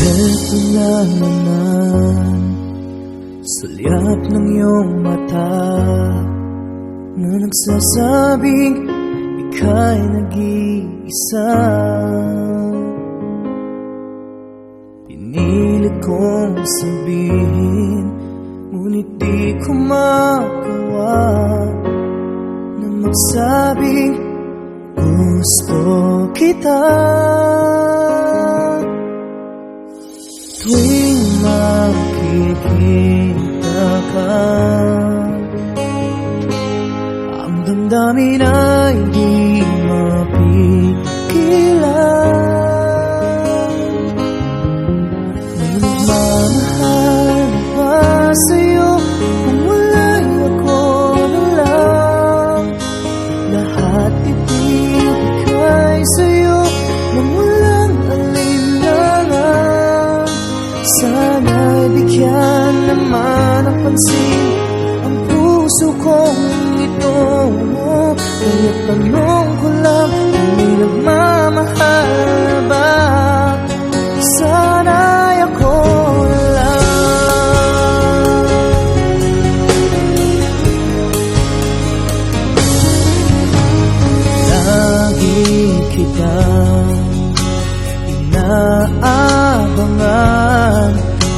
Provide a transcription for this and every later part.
Ito na naman, sulyap ng iyong mata na nagsasabing ika'y nag-iisa. Pinilit kong sabihin, ngunit di ko magawa na magsabing gusto kita. Tuwing makikita ka, ang damdamin ay di mapigilan. May nagmamahal pa sa'yo kung wala'y ako na lang. Lahat ibibigay sa'yo nang walang alinlangan. Sana'y bigyan naman ng pansin ang puso kong ito. Kaya tanong ko lang kung may nagmamahal na ba? Sana'y ako lang. Lagi kitang inaabangan,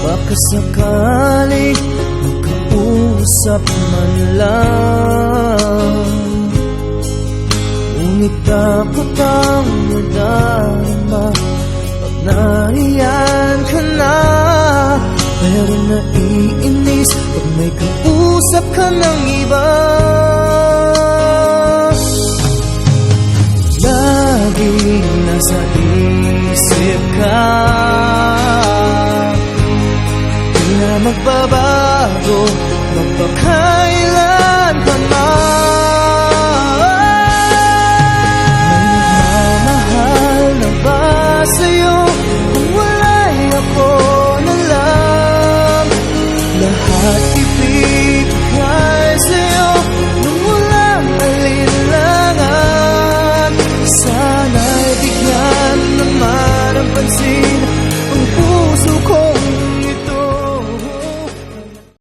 baka sakaling makausap man lang. Ngunit dapat ang nadama pag nariyan ka na. Pero naiinis pag may kausap ka ng iba. Laging nasa isip ka, di na magbabago magpakailan.